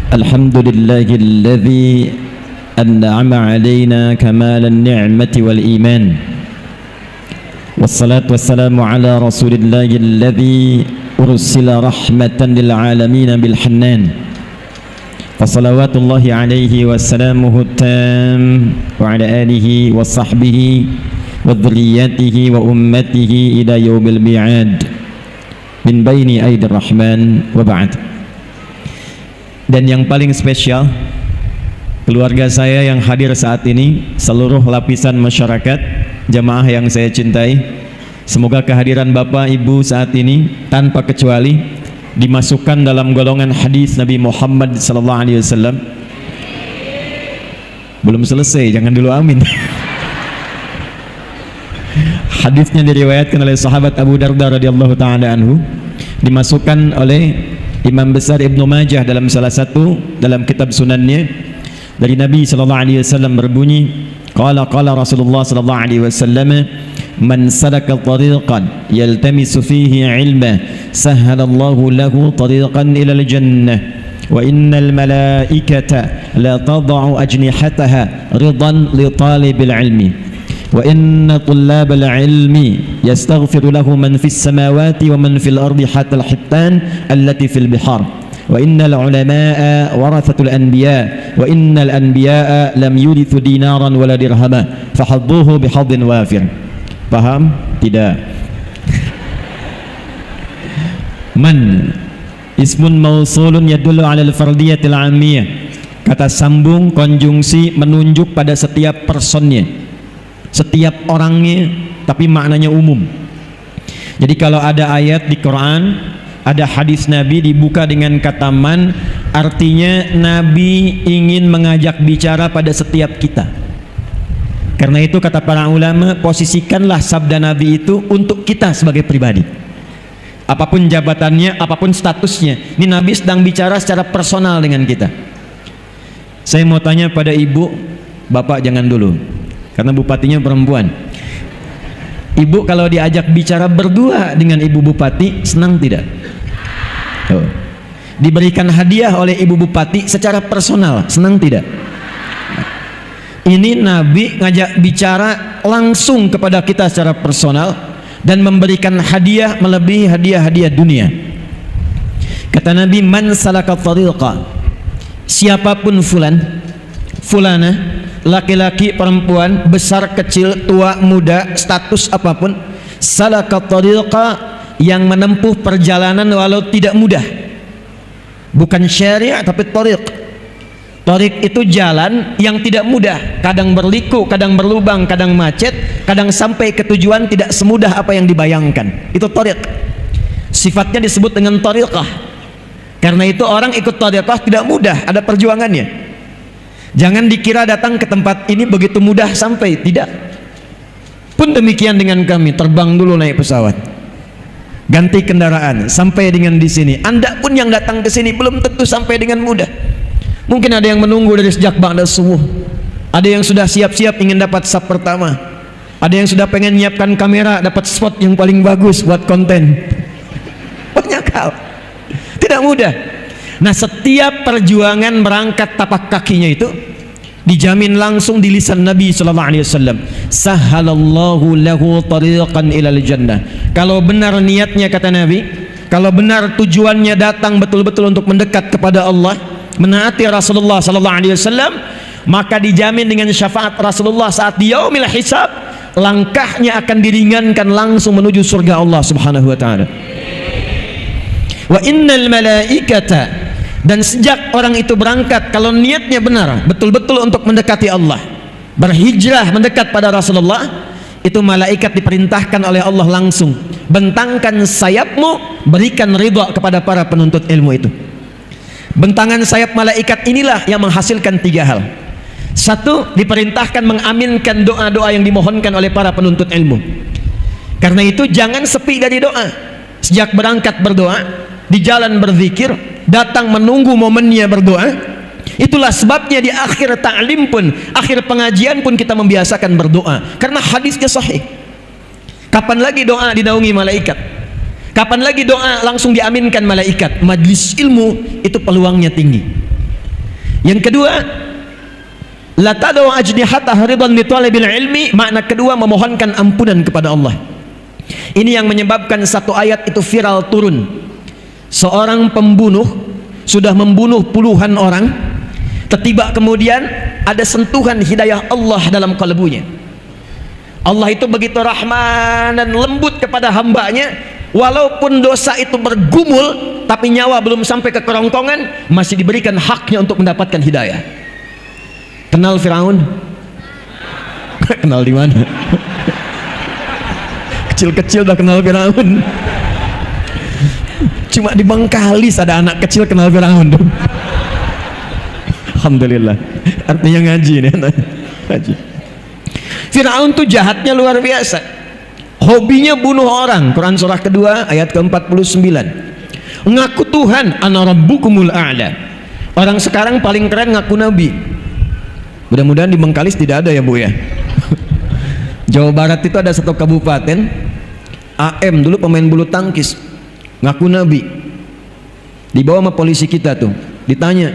الحمد لله الذي أنعم علينا كمال النعمة والإيمان والصلاة والسلام على رسول الله الذي أرسل رحمة للعالمين بالحنان فصلوات الله عليه وسلامه التام وعلى آله وصحبه وذرياته وأمته إلى يوم الميعاد من بين أيدي الرحمن وبعد. Dan yang paling spesial, keluarga saya yang hadir saat ini, seluruh lapisan masyarakat, jamaah yang saya cintai, semoga kehadiran Bapak Ibu saat ini tanpa kecuali dimasukkan dalam golongan hadis Nabi Muhammad SAW. Belum selesai, jangan dulu amin. Hadisnya diriwayatkan oleh sahabat Abu Darda radhiyallahu taala anhu, dimasukkan oleh Imam besar Ibnu Majah dalam salah satu dalam kitab sunannya, dari Nabi sallallahu alaihi wasallam berbunyi, qala Rasulullah sallallahu alaihi wasallam, man salaka tariqan yaltamisu fihi ilma sahhalallahu lahu tariqan ila al-jannah wa innal malaikata la tad'u ajnihataha ridan li talibil ilmi wa inna tullabal ilmi yastaghfiru lahu man fis samawati wa man fil ardi hatta al-hittan allati fil bihar wa innal ulama'a warathatul anbiya wa innal anbiya'a lam yurithu dinaran wala dirhama fahadduhu bihadin wafir. Paham? Tidak. Man ismun mausulun yadullu ala al-fardiyatil 'ammiyah. Kata sambung konjungsi menunjuk pada setiap personnya, setiap orangnya, tapi maknanya umum. Jadi kalau ada ayat di Quran, ada hadis Nabi dibuka dengan kata man, artinya Nabi ingin mengajak bicara pada setiap kita. Karena itu kata para ulama, posisikanlah sabda Nabi itu untuk kita sebagai pribadi. Apapun jabatannya, apapun statusnya, ini Nabi sedang bicara secara personal dengan kita. Saya mau tanya pada ibu, bapak jangan dulu, karena bupatinya perempuan. Ibu kalau diajak bicara berdua dengan ibu bupati, senang tidak? Oh. Diberikan hadiah oleh ibu bupati secara personal, senang tidak? Ini Nabi ngajak bicara langsung kepada kita secara personal dan memberikan hadiah melebihi hadiah-hadiah dunia. Kata Nabi, man salaka tariqa, siapapun fulana, laki-laki, perempuan, besar, kecil, tua, muda, status apapun, salaka tariqa, yang menempuh perjalanan walau tidak mudah. Bukan syariah tapi tariq. Tariq itu jalan yang tidak mudah, kadang berliku, kadang berlubang, kadang macet, kadang sampai ke tujuan tidak semudah apa yang dibayangkan. Itu tariq. Sifatnya disebut dengan tariqah. Karena itu orang ikut tariqah tidak mudah, ada perjuangannya. Jangan dikira datang ke tempat ini begitu mudah sampai, tidak. Pun demikian dengan kami, terbang dulu naik pesawat, ganti kendaraan, sampai dengan di sini. Anda pun yang datang ke sini belum tentu sampai dengan mudah. Mungkin ada yang menunggu dari sejak ba'da subuh, ada yang sudah siap-siap ingin dapat saf pertama, ada yang sudah pengen nyiapkan kamera dapat spot yang paling bagus buat konten. Banyak hal, tidak mudah. Nah, setiap perjuangan berangkat tapak kakinya itu dijamin langsung di lisan Nabi sallallahu alaihi wasallam, sahhalallahu lahu tariqan ilal jannah. Kalau benar niatnya, kata Nabi, kalau benar tujuannya datang betul-betul untuk mendekat kepada Allah, menaati Rasulullah sallallahu alaihi wasallam, maka dijamin dengan syafaat Rasulullah saat di yaumil hisab, langkahnya akan diringankan langsung menuju surga Allah Subhanahu wa taala. Wa innal malaikata, dan sejak orang itu berangkat, kalau niatnya benar, betul-betul untuk mendekati Allah, berhijrah mendekat pada Rasulullah, itu malaikat diperintahkan oleh Allah langsung, bentangkan sayapmu, berikan ridha kepada para penuntut ilmu itu. Bentangan sayap malaikat inilah yang menghasilkan tiga hal. Satu, diperintahkan mengaminkan doa-doa yang dimohonkan oleh para penuntut ilmu. Karena itu jangan sepi dari doa. Sejak berangkat berdoa, di jalan berzikir, datang menunggu momennya berdoa. Itulah sebabnya di akhir ta'lim pun, akhir pengajian pun kita membiasakan berdoa, karena hadisnya sahih. Kapan lagi doa dinaungi malaikat? Kapan lagi doa langsung diaminkan malaikat? Majlis ilmu itu peluangnya tinggi. Yang kedua, la tad'u ajnihataha ridan li talibil ilmi, makna kedua memohonkan ampunan kepada Allah. Ini yang menyebabkan satu ayat itu viral turun. Seorang pembunuh sudah membunuh puluhan orang, tiba kemudian ada sentuhan hidayah Allah dalam kalbunya. Allah itu begitu rahman dan lembut kepada hambanya, walaupun dosa itu bergumul tapi nyawa belum sampai ke kerongkongan, masih diberikan haknya untuk mendapatkan hidayah. Kenal Firaun? Kenal di mana? Kecil-kecil udah kenal Firaun. Cuma di Bangkalis ada anak kecil kenal Firaun. Alhamdulillah. Artinya ngaji nih, ngaji. Firaun tuh jahatnya luar biasa. Hobinya bunuh orang. Quran surah kedua ayat ke-49. Ngaku Tuhan, ana rabbukumul a'la. Orang sekarang paling keren ngaku nabi. Mudah-mudahan di Bengkalis tidak ada ya Bu ya. Jawa Barat itu ada satu kabupaten, AM dulu pemain bulu tangkis, ngaku nabi. Dibawa sama polisi kita tuh, ditanya,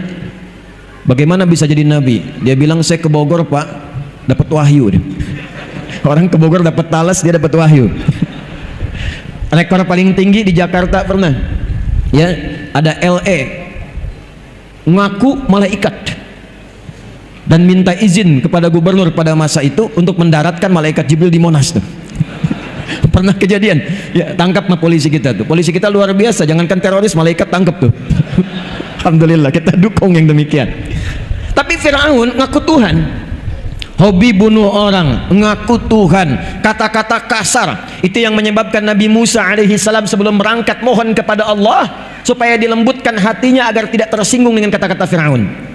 bagaimana bisa jadi nabi? Dia bilang, saya ke Bogor Pak, dapat wahyu. Orang ke Bogor dapat talas, dia dapat wahyu. Rekor paling tinggi di Jakarta pernah, ya ada LE ngaku malaikat dan minta izin kepada gubernur pada masa itu untuk mendaratkan malaikat Jibril di Monas tuh. Pernah kejadian ya, tangkap sama polisi kita tuh. Polisi kita luar biasa, jangankan teroris, malaikat tangkap tuh. Alhamdulillah, kita dukung yang demikian. Tapi Firaun ngaku Tuhan, hobi bunuh orang, ngaku Tuhan, kata-kata kasar. Itu yang menyebabkan Nabi Musa alaihi salam sebelum berangkat mohon kepada Allah supaya dilembutkan hatinya agar tidak tersinggung dengan kata-kata Firaun.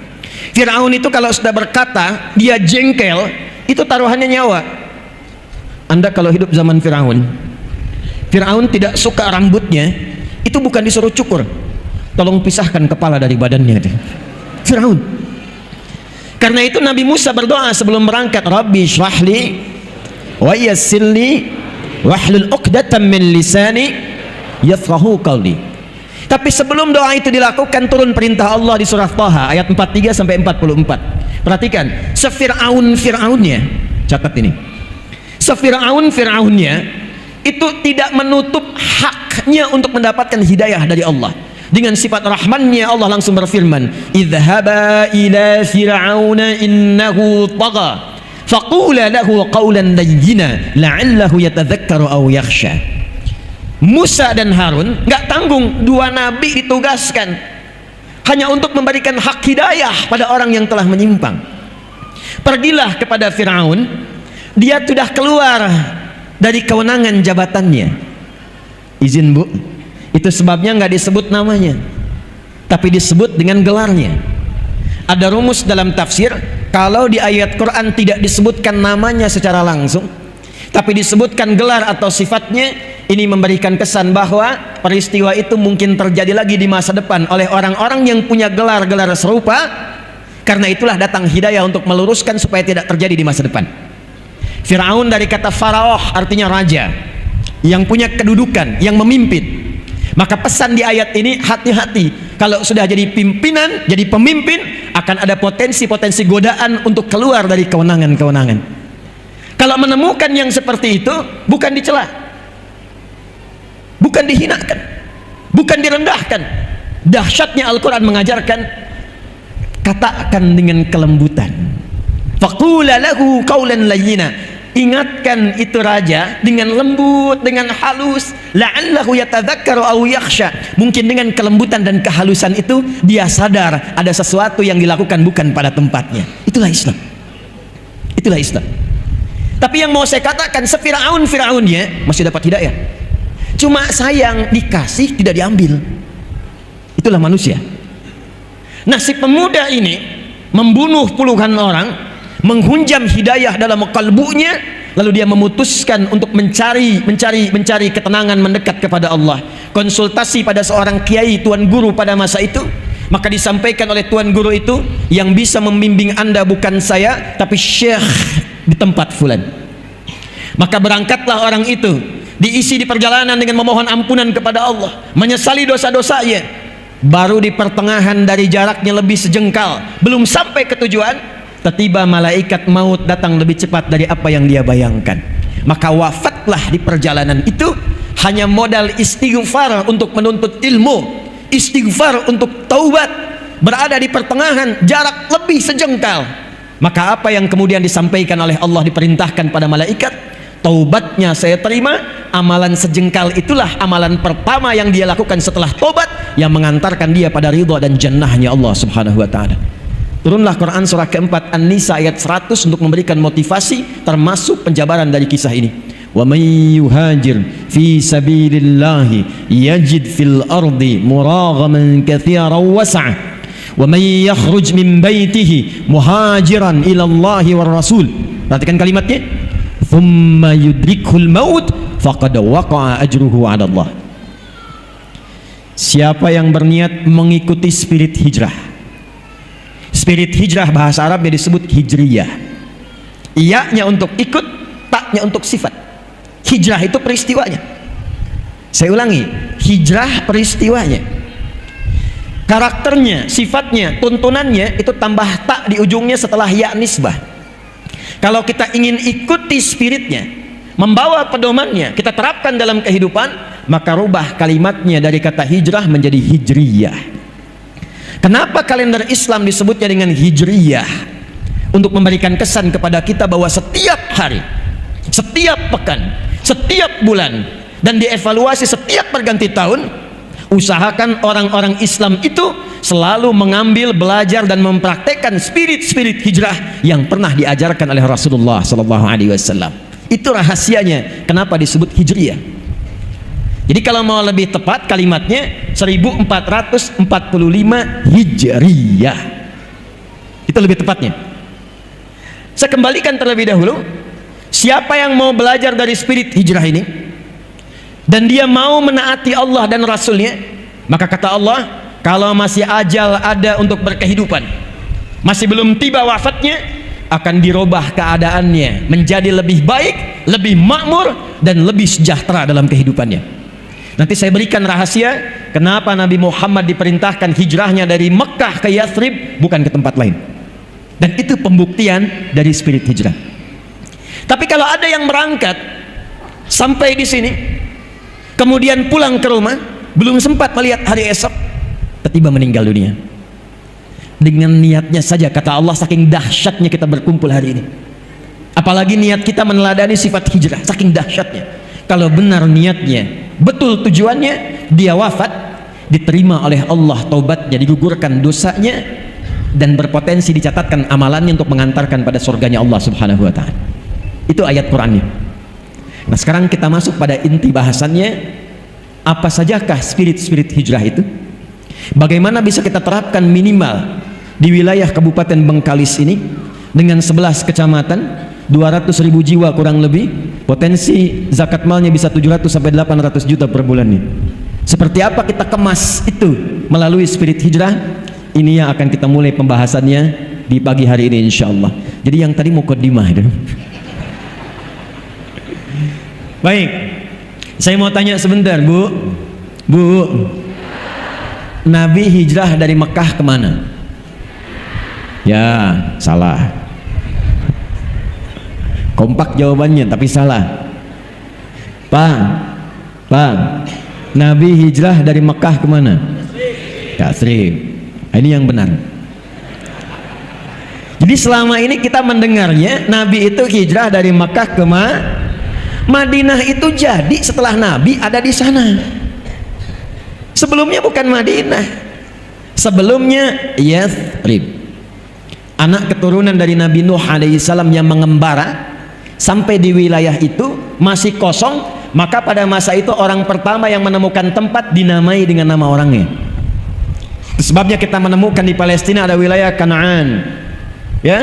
Firaun itu kalau sudah berkata, dia jengkel, itu taruhannya nyawa. Anda kalau hidup zaman Firaun, Firaun tidak suka rambutnya, itu bukan disuruh cukur, tolong pisahkan kepala dari badannya. Firaun. Karena itu Nabi Musa berdoa sebelum berangkat, Rabbi shrahli wa yassirli wahlul 'uqdatam min lisani yafqahu qawli. Tapi sebelum doa itu dilakukan, turun perintah Allah di surah Thaha ayat 43 sampai 44. Perhatikan, Fir'aunnya, catat ini. Fir'aunnya itu tidak menutup haknya untuk mendapatkan hidayah dari Allah. Dengan sifat rahmannya Allah langsung berfirman, idhhaba ila fir'auna innahu tagha faqula lahu qawlan layyina la'allahu yatadhakkaru aw yakhsha. Musa dan Harun nggak tanggung, dua nabi ditugaskan hanya untuk memberikan hak hidayah pada orang yang telah menyimpang. Pergilah kepada Firaun, dia sudah keluar dari kewenangan jabatannya. Izin Bu, itu sebabnya nggak disebut namanya, tapi disebut dengan gelarnya. Ada rumus dalam tafsir, kalau di ayat Quran tidak disebutkan namanya secara langsung, tapi disebutkan gelar atau sifatnya, ini memberikan kesan bahwa peristiwa itu mungkin terjadi lagi di masa depan oleh orang-orang yang punya gelar-gelar serupa. Karena itulah datang hidayah untuk meluruskan supaya tidak terjadi di masa depan. Firaun dari kata faraoh, artinya raja yang punya kedudukan, yang memimpin. Maka pesan di ayat ini, hati-hati kalau sudah jadi pimpinan, jadi pemimpin, akan ada potensi-potensi godaan untuk keluar dari kewenangan-kewenangan. Kalau menemukan yang seperti itu, bukan dicela, bukan dihinakan, bukan direndahkan. Dahsyatnya Al-Quran mengajarkan, katakan dengan kelembutan, faqula lahu qawlan layyina, ingatkan itu raja dengan lembut, dengan halus, la'allahu yatadzakkaru aw yakhsha, mungkin dengan kelembutan dan kehalusan itu dia sadar ada sesuatu yang dilakukan bukan pada tempatnya. Itulah Islam, itulah Islam. Tapi yang mau saya katakan, Fir'aunnya masih dapat hidayah, cuma sayang dikasih tidak diambil. Itulah manusia. Nah, si pemuda ini membunuh puluhan orang, menghunjam hidayah dalam kalbunya, lalu dia memutuskan untuk mencari ketenangan, mendekat kepada Allah. Konsultasi pada seorang kiai, tuan guru pada masa itu. Maka disampaikan oleh tuan guru itu, yang bisa membimbing Anda bukan saya, tapi syekh di tempat fulan. Maka berangkatlah orang itu, diisi di perjalanan dengan memohon ampunan kepada Allah, menyesali dosa-dosanya. baru di pertengahan dari jaraknya lebih sejengkal, belum sampai ke tujuan, tiba-tiba malaikat maut datang lebih cepat dari apa yang dia bayangkan. Maka wafatlah di perjalanan itu, hanya modal istighfar untuk menuntut ilmu, istighfar untuk taubat, berada di pertengahan jarak lebih sejengkal. Maka apa yang kemudian disampaikan oleh Allah, diperintahkan pada malaikat, taubatnya saya terima, amalan sejengkal itulah amalan pertama yang dia lakukan setelah taubat, yang mengantarkan dia pada ridha dan jannahnya Allah subhanahu wa ta'ala. Turunlah Quran surah keempat An-Nisa ayat 100 untuk memberikan motivasi, termasuk penjabaran dari kisah ini. Wa may yuhajir fi sabilillahi yajid fil ardi muraghaman katsiran was'a wa may yakhruj min baitihi muhajiran ila Allahi war rasul. Perhatikan kalimatnya, thumma yudrikhul maut faqad waqa'a ajruhu 'ala Allah. Siapa yang berniat mengikuti spirit hijrah. Spirit hijrah bahasa Arabnya disebut hijriyah. Iya-nya untuk ikut, taknya untuk sifat. Hijrah itu peristiwanya. Saya ulangi, hijrah peristiwanya. Karakternya, sifatnya, tuntunannya itu tambah tak di ujungnya setelah ya nisbah. Kalau kita ingin ikuti spiritnya, membawa pedomannya, kita terapkan dalam kehidupan, maka rubah kalimatnya dari kata hijrah menjadi hijriyah. Kenapa kalender Islam disebutnya dengan hijriyah? Untuk memberikan kesan kepada kita bahwa setiap hari, setiap pekan, setiap bulan, dan dievaluasi setiap perganti tahun, usahakan orang-orang Islam itu selalu mengambil, belajar dan mempraktekkan spirit-spirit hijrah yang pernah diajarkan oleh Rasulullah SAW. Itu rahasianya kenapa disebut hijriyah. Jadi kalau mau lebih tepat kalimatnya 1445 hijriyah. Itu lebih tepatnya. Saya kembalikan terlebih dahulu, siapa yang mau belajar dari spirit hijrah ini dan dia mau menaati Allah dan Rasulnya, maka kata Allah, kalau masih ajal ada untuk berkehidupan, masih belum tiba wafatnya, akan dirubah keadaannya menjadi lebih baik, lebih makmur, dan lebih sejahtera dalam kehidupannya. Nanti saya berikan rahasia kenapa Nabi Muhammad diperintahkan hijrahnya dari Mekah ke Yathrib, bukan ke tempat lain. Dan itu pembuktian dari spirit hijrah. Tapi kalau ada yang berangkat sampai di sini, kemudian pulang ke rumah, belum sempat melihat hari esok, tiba-tiba meninggal dunia. Dengan niatnya saja, kata Allah, saking dahsyatnya kita berkumpul hari ini. Apalagi niat kita meneladani sifat hijrah, saking dahsyatnya. Kalau benar niatnya, betul tujuannya, dia wafat, diterima oleh Allah taubatnya, digugurkan dosanya, dan berpotensi dicatatkan amalannya untuk mengantarkan pada surganya Allah subhanahu wa ta'ala. Itu ayat Qurannya. Nah sekarang kita masuk pada inti bahasannya. Apa sajakah spirit-spirit hijrah itu? Bagaimana bisa kita terapkan minimal di wilayah Kabupaten Bengkalis ini dengan 11 kecamatan, 200.000 jiwa kurang lebih, potensi zakat malnya bisa 700 sampai 800 juta per bulan nih. Seperti apa kita kemas itu melalui spirit hijrah? Ini yang akan kita mulai pembahasannya di pagi hari ini insyaallah. Jadi yang tadi mukaddimah itu. Baik, saya mau tanya sebentar, Bu. Nabi hijrah dari Mekah kemana? Ya, salah. Kompak jawabannya, tapi salah. Pak, Nabi hijrah dari Mekah kemana? Yathrib. Ini yang benar. Jadi selama ini kita mendengarnya Nabi itu hijrah dari Mekah ke Madinah. Itu jadi setelah Nabi ada di sana. Sebelumnya bukan Madinah, sebelumnya Yathrib. Anak keturunan dari Nabi Nuh alaihissalam yang mengembara sampai di wilayah itu masih kosong, maka pada masa itu orang pertama yang menemukan tempat dinamai dengan nama orangnya. Sebabnya kita menemukan di Palestina ada wilayah Kanaan, ya.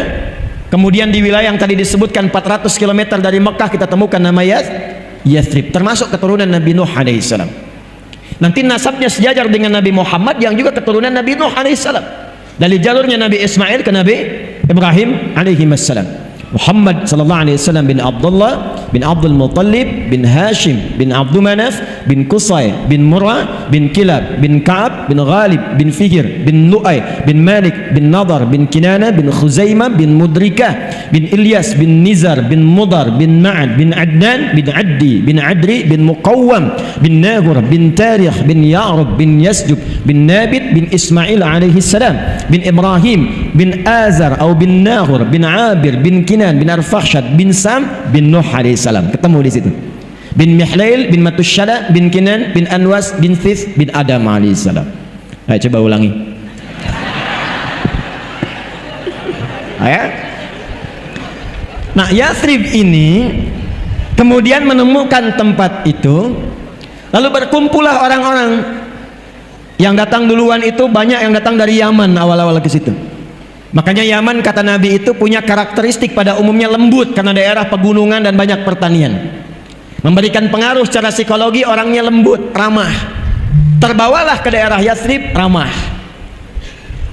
Kemudian di wilayah yang tadi disebutkan 400 km dari Mekah kita temukan nama Yathrib, termasuk keturunan Nabi Nuh alaihissalam. Nanti nasabnya sejajar dengan Nabi Muhammad yang juga keturunan Nabi Nuh alaihissalam. Dari jalurnya Nabi Ismail ke Nabi Ibrahim alaihissalam. Muhammad sallallahu alaihi wasallam bin Abdullah bin Abdul Muttalib bin Hashim bin Abdul Manaf bin Qusay bin Murrah bin Kilab bin Ka'ab bin Ghalib bin Fihr bin Lu'ay bin Malik bin Nadar bin Kinana bin Khuzaimah bin Mudrikah bin Ilyas bin Nizar bin Mudar bin Ma'ad bin Adnan bin Addi bin Adri bin Muqawwam bin Nagur bin Tarikh bin Ya'rub bin Yasjub bin Nabit bin Ismail alaihi salam bin Ibrahim bin Azar atau bin Nagur bin Abir bin Kinan bin Arfakhshad bin Sam bin Nuh alaihi salam. Ketemu di situ. Bin Mihlail bin Matusyala bin Kinan bin Anwas bin Thith bin Adam alaihi salam. Ayo coba ulangi. Ayo. Nah, Yathrib ini kemudian menemukan tempat itu, lalu berkumpullah orang-orang yang datang duluan. Itu banyak yang datang dari Yaman awal-awal ke situ. Makanya Yaman kata Nabi itu punya karakteristik pada umumnya lembut karena daerah pegunungan dan banyak pertanian. Memberikan pengaruh secara psikologi, orangnya lembut, ramah. Terbawalah ke daerah Yathrib, ramah.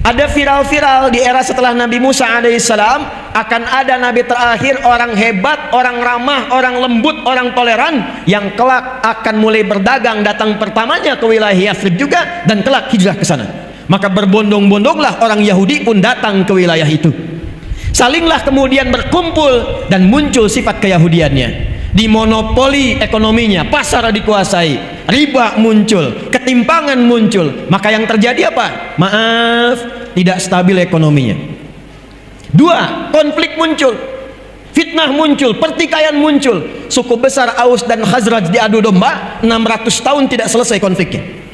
Ada viral-viral di era setelah Nabi Musa alaihissalam akan ada nabi terakhir, orang hebat, orang ramah, orang lembut, orang toleran yang kelak akan mulai berdagang, datang pertamanya ke wilayah Yathrib juga dan kelak hijrah ke sana. Maka berbondong-bondonglah orang Yahudi pun datang ke wilayah itu. Salinglah kemudian berkumpul dan muncul sifat keyahudiannya. Dimonopoli ekonominya, pasar dikuasai, riba muncul, ketimpangan muncul. Maka yang terjadi apa? Maaf, tidak stabil ekonominya. Dua, konflik muncul, fitnah muncul, pertikaian muncul. Suku besar Aus dan Khazraj diadu domba, 600 tahun tidak selesai konfliknya.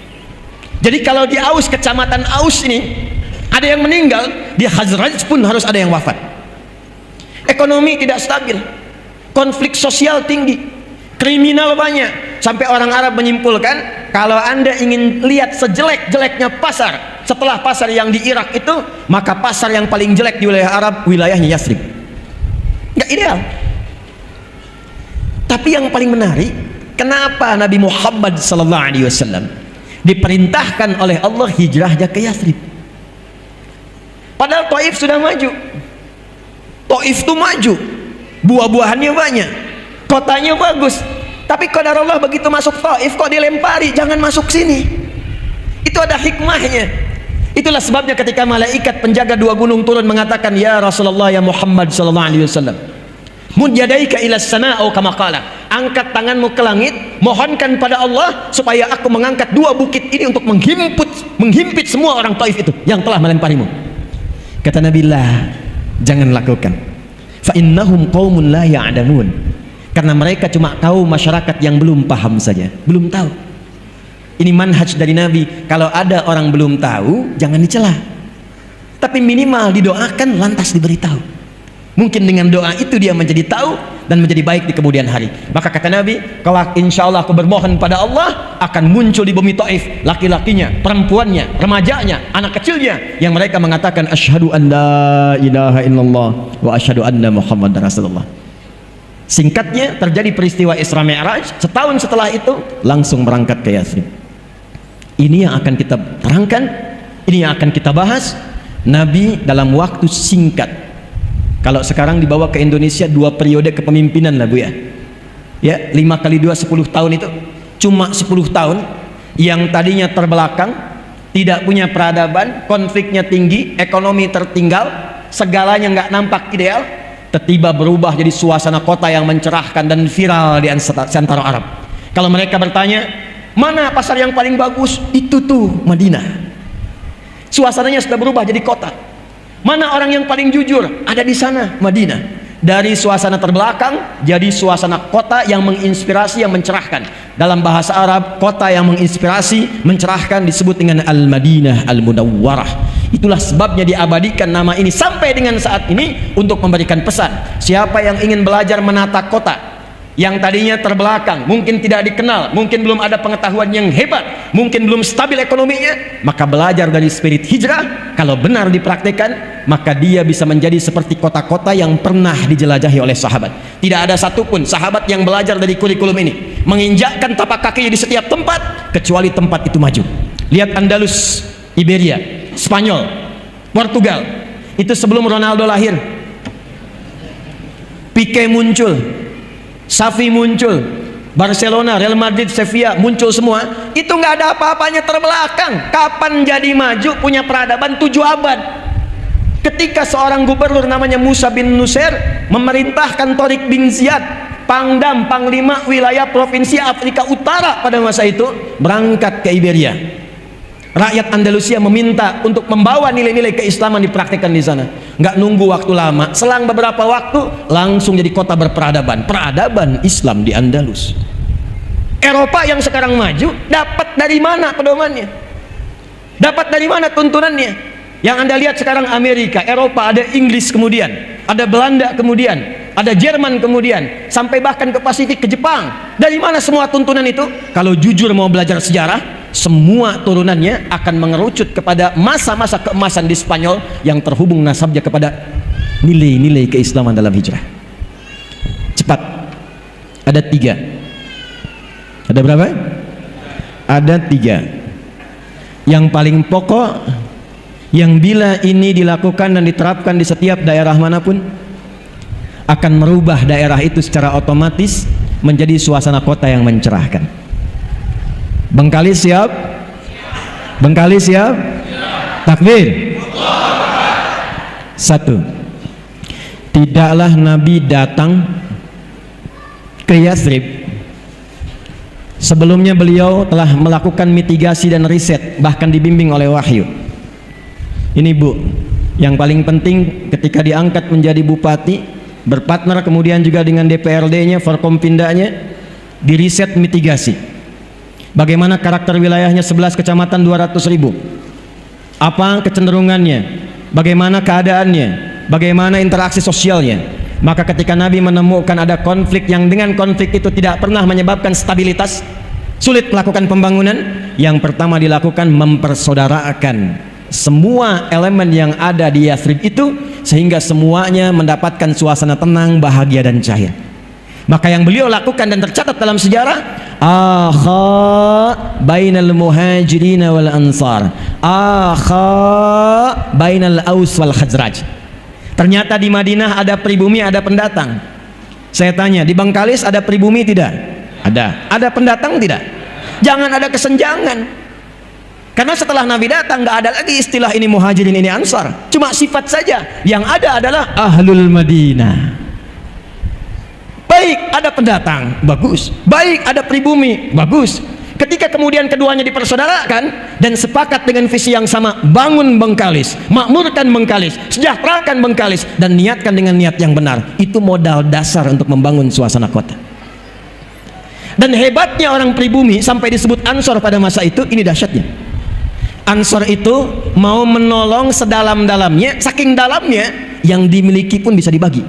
Jadi kalau di Aus, kecamatan Aus ini ada yang meninggal, di Khazraj pun harus ada yang wafat. Ekonomi tidak stabil, konflik sosial tinggi, kriminal banyak, sampai orang Arab menyimpulkan kalau Anda ingin lihat sejelek-jeleknya pasar setelah pasar yang di Irak itu, maka pasar yang paling jelek di wilayah Arab wilayahnya Yathrib. Nggak ideal. Tapi yang paling menarik, kenapa Nabi Muhammad SAW diperintahkan oleh Allah hijrahnya ke Yathrib? Padahal Taif sudah maju. Taif itu maju, buah-buahannya banyak, kotanya bagus. Tapi qadarullah begitu masuk Taif kok dilempari, jangan masuk sini. Itu ada hikmahnya. Itulah sebabnya ketika malaikat penjaga dua gunung turun mengatakan, ya Rasulullah, ya Muhammad sallallahu alaihi wasallam, mud yadaika ila as-sama' kama qala, angkat tanganmu ke langit, mohonkan pada Allah supaya aku mengangkat dua bukit ini untuk menghimpit semua orang Taif itu yang telah melemparimu. Kata Nabi, lah, jangan lakukan. Fa innahum qaumun la ya'lamun. Karena mereka cuma kaum masyarakat yang belum paham saja, belum tahu. Ini manhaj dari Nabi. Kalau ada orang belum tahu, jangan dicela, tapi minimal didoakan, lantas diberitahu. Mungkin dengan doa itu dia menjadi tahu dan menjadi baik di kemudian hari. Maka kata Nabi, kalau insya Allah aku bermohon pada Allah, akan muncul di bumi Taif laki-lakinya, perempuannya, remajanya, anak kecilnya, yang mereka mengatakan asyhadu an la ilaha illallah wa asyhadu anna Muhammadar Rasulullah. Singkatnya, terjadi peristiwa Isra Mi'raj. Setahun setelah itu langsung berangkat ke Yathrib. Ini yang akan kita terangkan, ini yang akan kita bahas. Nabi dalam waktu singkat, kalau sekarang dibawa ke Indonesia 2 periode kepemimpinan lah Bu ya. Ya, 5 kali 2 10 tahun itu cuma 10 tahun yang tadinya terbelakang, tidak punya peradaban, konfliknya tinggi, ekonomi tertinggal, segalanya nggak nampak ideal, tiba-tiba berubah jadi suasana kota yang mencerahkan dan viral di antara Arab. Kalau mereka bertanya, mana pasar yang paling bagus? Itu tuh Madinah. Suasananya sudah berubah jadi kota. Mana orang yang paling jujur? Ada di sana, Madinah. Dari suasana terbelakang jadi suasana kota yang menginspirasi, yang mencerahkan. Dalam bahasa Arab, kota yang menginspirasi, mencerahkan disebut dengan Al-Madinah Al-Munawwarah. Itulah sebabnya diabadikan nama ini sampai dengan saat ini untuk memberikan pesan. Siapa yang ingin belajar menata kota yang tadinya terbelakang, mungkin tidak dikenal, mungkin belum ada pengetahuan yang hebat, mungkin belum stabil ekonominya, maka belajar dari spirit hijrah. Kalau benar dipraktikkan, maka dia bisa menjadi seperti kota-kota yang pernah dijelajahi oleh sahabat. Tidak ada satupun sahabat yang belajar dari kurikulum ini, menginjakkan tapak kakinya di setiap tempat, kecuali tempat itu maju. Lihat Andalus, Iberia, Spanyol, Portugal. Itu sebelum Ronaldo lahir. Pique muncul, Xavi muncul, Barcelona, Real Madrid, Sevilla muncul semua. Itu nggak ada apa-apanya terbelakang. Kapan jadi maju punya peradaban 7 abad? Ketika seorang gubernur namanya Musa bin Nusair memerintahkan Tariq bin Ziyad, Pangdam, Panglima wilayah provinsi Afrika Utara pada masa itu, berangkat ke Iberia. Rakyat Andalusia meminta untuk membawa nilai-nilai keislaman dipraktikkan di sana. Nggak nunggu waktu lama, selang beberapa waktu langsung jadi kota berperadaban. Peradaban Islam di Andalus. Eropa yang sekarang maju dapat dari mana pedomannya? Dapat dari mana tuntunannya? Yang Anda lihat sekarang Amerika, Eropa, ada Inggris kemudian, ada Belanda kemudian, ada Jerman kemudian, sampai bahkan ke Pasifik, ke Jepang. Dari mana semua tuntunan itu? Kalau jujur mau belajar sejarah, semua turunannya akan mengerucut kepada masa-masa keemasan di Spanyol yang terhubung nasabnya kepada nilai-nilai keislaman dalam hijrah. Cepat. Ada 3. Ada berapa? Ada 3. Yang paling pokok, yang bila ini dilakukan dan diterapkan di setiap daerah manapun, akan merubah daerah itu secara otomatis menjadi suasana kota yang mencerahkan. Bengkalis siap? Bengkalis siap? Takbir. 1. Tidaklah Nabi datang ke Yathrib sebelumnya beliau telah melakukan mitigasi dan riset, bahkan dibimbing oleh wahyu. Ini Bu, yang paling penting ketika diangkat menjadi bupati, berpartner kemudian juga dengan DPRD-nya, Forkompindanya, diriset mitigasi. Bagaimana karakter wilayahnya 11 kecamatan 200.000? Apa kecenderungannya? Bagaimana keadaannya? Bagaimana interaksi sosialnya? Maka ketika Nabi menemukan ada konflik yang dengan konflik itu tidak pernah menyebabkan stabilitas, sulit melakukan pembangunan, yang pertama dilakukan mempersaudarakan semua elemen yang ada di Yathrib itu, sehingga semuanya mendapatkan suasana tenang, bahagia dan cahaya. Maka yang beliau lakukan dan tercatat dalam sejarah, akha bainal muhajirin wal ansar, akha bainal aus wal khazraj. Ternyata di Madinah ada pribumi, ada pendatang. Saya tanya, di Bengkalis ada pribumi tidak? Ada. Ada pendatang tidak? Jangan ada kesenjangan. Karena setelah Nabi datang nggak ada lagi istilah ini muhajirin, ini ansar. Cuma sifat saja. Yang ada adalah ahlul Madinah. Baik ada pendatang, bagus. Baik ada pribumi, bagus. Ketika kemudian keduanya dipersaudarakan dan sepakat dengan visi yang sama, bangun Bengkalis, makmurkan Bengkalis, sejahterakan Bengkalis, dan niatkan dengan niat yang benar. Itu modal dasar untuk membangun suasana kota. Dan hebatnya orang pribumi sampai disebut ansor pada masa itu, ini dahsyatnya. Ansor itu mau menolong sedalam-dalamnya, saking dalamnya yang dimiliki pun bisa dibagi.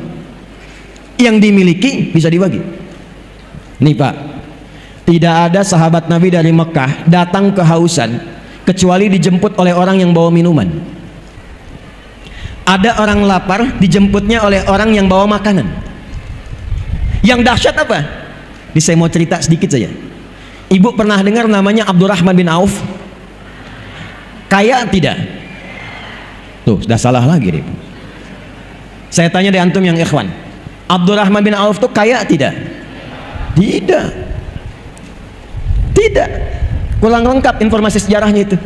Yang dimiliki bisa dibagi. Nih Pak, tidak ada sahabat Nabi dari Mekah datang kehausan kecuali dijemput oleh orang yang bawa minuman. Ada orang lapar dijemputnya oleh orang yang bawa makanan. Yang dahsyat apa? Ini saya mau cerita sedikit saja. Ibu pernah dengar namanya Abdurrahman bin Auf? Kaya tidak? Tuh, sudah salah lagi deh. Saya tanya di antum yang ikhwan, Abdurrahman bin Auf tuh kaya tidak? Tidak. Tidak. Kurang lengkap informasi sejarahnya itu.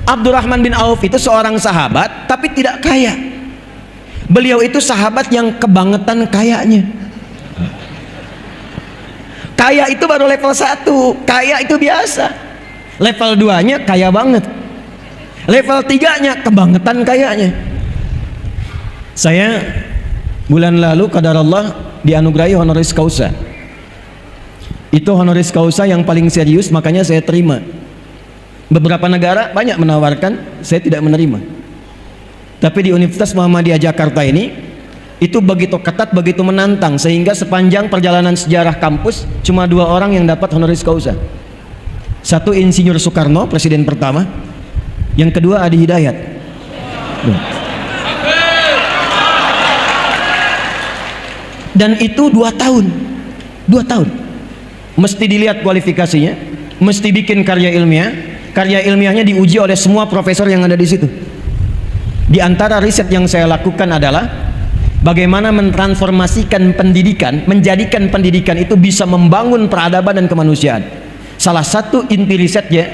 Abdurrahman bin Auf itu seorang sahabat tapi tidak kaya. Beliau itu sahabat yang kebangetan kayanya. Kaya itu baru level 1, kaya itu biasa. Level 2-nya kaya banget. Level 3-nya kebangetan kayanya. Saya bulan lalu qadarullah dianugerahi honoris causa. Itu honoris causa yang paling serius, makanya saya terima. Beberapa negara banyak menawarkan, saya tidak menerima. Tapi di Universitas Muhammadiyah Jakarta ini, itu begitu ketat, begitu menantang, sehingga sepanjang perjalanan sejarah kampus cuma 2 orang yang dapat honoris causa. Satu Insinyur Soekarno, presiden pertama. Yang kedua Adi Hidayat. Dan itu 2 tahun. 2 tahun. Mesti dilihat kualifikasinya, mesti bikin karya ilmiah. Karya ilmiahnya diuji oleh semua profesor yang ada di situ. Di antara riset yang saya lakukan adalah bagaimana mentransformasikan pendidikan, menjadikan pendidikan itu bisa membangun peradaban dan kemanusiaan. Salah satu inti risetnya,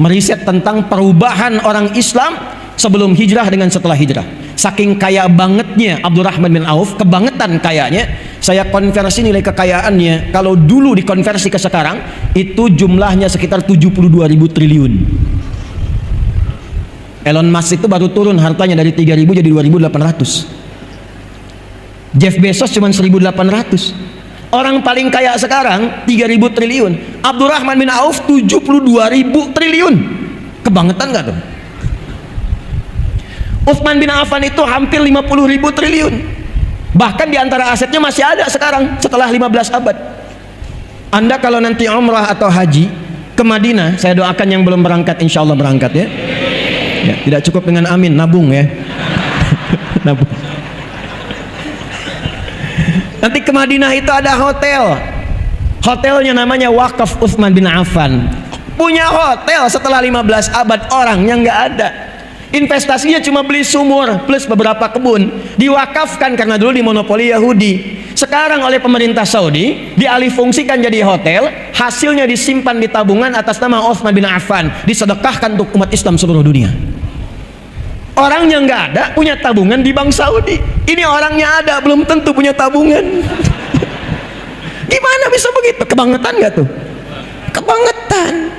meriset tentang perubahan orang Islam sebelum hijrah dengan setelah hijrah. Saking kaya bangetnya Abdurrahman bin Auf, kebangetan kayanya, saya konversi nilai kekayaannya, kalau dulu dikonversi ke sekarang, itu jumlahnya sekitar 72.000 triliun. Elon Musk itu baru turun hartanya dari 3.000 jadi 2.800. Jeff Bezos cuma 1.800. Orang paling kaya sekarang 3.000 triliun. Abdurrahman bin Auf 72.000 triliun. Kebangetan gak tuh? Utsman bin Affan itu hampir 50.000 triliun. Bahkan di antara asetnya masih ada sekarang setelah 15 abad. Anda kalau nanti umrah atau haji ke Madinah, saya doakan yang belum berangkat insya Allah berangkat ya. Ya, tidak cukup dengan amin, nabung ya. Nabung. Nanti ke Madinah itu ada hotel. Hotelnya namanya Wakaf Utsman bin Affan. Punya hotel setelah 15 abad, orangnya nggak ada. Investasinya cuma beli sumur plus beberapa kebun. Diwakafkan karena dulu dimonopoli Yahudi. Sekarang oleh pemerintah Saudi dialih fungsikan jadi hotel. Hasilnya disimpan di tabungan atas nama Utsman bin Affan, disedekahkan untuk umat Islam seluruh dunia. Orangnya nggak ada, punya tabungan di Bank Saudi. Ini orangnya ada, belum tentu punya tabungan. Gimana bisa begitu? Kebangetan nggak tuh? Kebangetan.